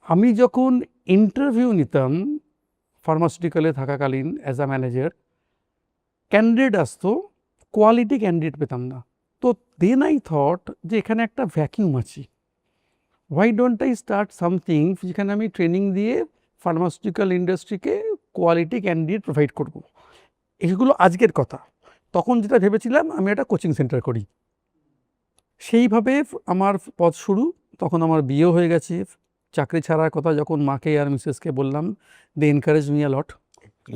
আমি যখন ইন্টারভিউ নিতাম ফার্মাসিউটিক্যালে থাকাকালীন অ্যাজ আ ম্যানেজার, ক্যান্ডিডেট আসতো, কোয়ালিটি ক্যান্ডিডেট পেতাম না। তো দেন আই থট যে এখানে একটা ভ্যাকিউম আছে, why don't I start something যেখানে আমি ট্রেনিং দিয়ে ফার্মাসিউটিক্যাল ইন্ডাস্ট্রিকে কোয়ালিটি ক্যান্ডিডেট প্রোভাইড করব। এগুলো আজকের কথা। তখন যেটা ভেবেছিলাম আমি একটা কোচিং সেন্টার করি। সেইভাবে আমার পথ শুরু। তখন আমার বিয়েও হয়ে গেছে। চাকরি ছাড়ার কথা যখন মাকে আর মিসেসকে বললাম, they encourage me a lot.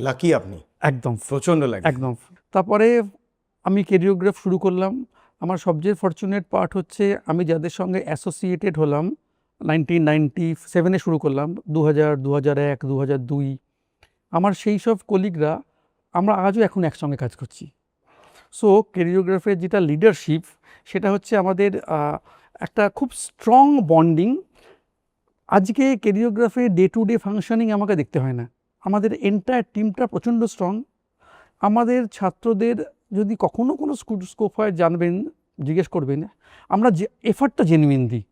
Lucky আপনি, একদম প্রচন্ড লাকি। একদম। তারপরে আমি ক্যারিওগ্রাফ শুরু করলাম। আমার সবচেয়ে ফরচুনেট পার্ট হচ্ছে আমি যাদের সঙ্গে অ্যাসোসিয়েটেড হলাম 1997-এ শুরু করলাম, 2000, 2001, 2002, আমার সেই সব কলিগরা আমরা আজও এখন একসঙ্গে কাজ করছি। সো ক্যারিওগ্রাফের যেটা লিডারশিপ, সেটা হচ্ছে আমাদের একটা খুব স্ট্রং বন্ডিং। আজকে ক্যারিওগ্রাফে ডে টু ডে ফাংশনিং আমাকে দেখতে হয় না, আমাদের এন্টায়ার টিমটা প্রচণ্ড স্ট্রং। আমাদের ছাত্রদের যদি কখনো কোনো স্কোপ হয় জানবেন, জিজ্ঞেস করবেন, আমরা যে এফার্টটা জেনুইন দিই।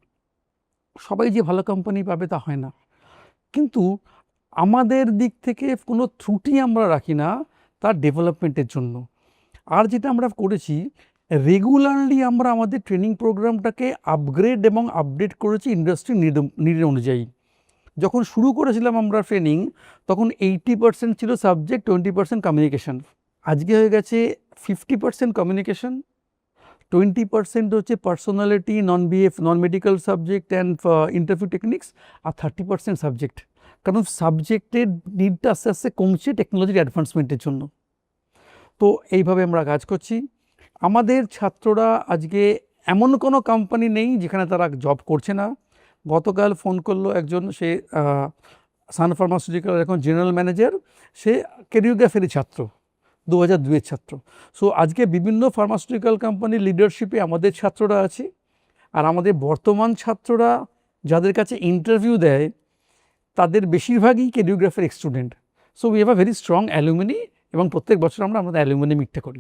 সবাই যে ভালো কোম্পানি পাবে তা হয় না, কিন্তু আমাদের দিক থেকে কোনো ত্রুটি আমরা রাখি না তার ডেভেলপমেন্টের জন্য। আর যেটা আমরা করেছি, রেগুলারলি আমরা আমাদের ট্রেনিং প্রোগ্রামটাকে আপগ্রেড এবং আপডেট করেছি ইন্ডাস্ট্রি নিড অনুযায়ী। যখন শুরু করেছিলাম আমরা ট্রেনিং, তখন 80% ছিল সাবজেক্ট, 20% কমিউনিকেশন। আজকে হয়ে গেছে 50% কমিউনিকেশন, 20% হচ্ছে personality, non medical subject and interview techniques, আর 30% সাবজেক্ট। কারণ সাবজেক্টের নিডটা আস্তে আস্তে কমছে টেকনোলজির অ্যাডভান্সমেন্টের জন্য। তো এইভাবে আমরা কাজ করছি। আমাদের ছাত্ররা আজকে এমন কোনো কোম্পানি নেই যেখানে তারা জব করছে না। গতকাল ফোন করলো একজন, সে সান ফার্মাসিউটিক্যাল এখন জেনারেল ম্যানেজার, সে ক্যারিওগ্রাফেরই ছাত্র, 2002-এর ছাত্র। সো আজকে বিভিন্ন ফার্মাসিউটিক্যাল কোম্পানির লিডারশিপে আমাদের ছাত্ররা আছে। আর আমাদের বর্তমান ছাত্ররা যাদের কাছে ইন্টারভিউ দেয় তাদের বেশিরভাগই ক্যারিওগ্রাফের student. So we have a very strong alumni, এবং প্রত্যেক বছর আমরা আমাদের অ্যালুমিনি মিটটা করি।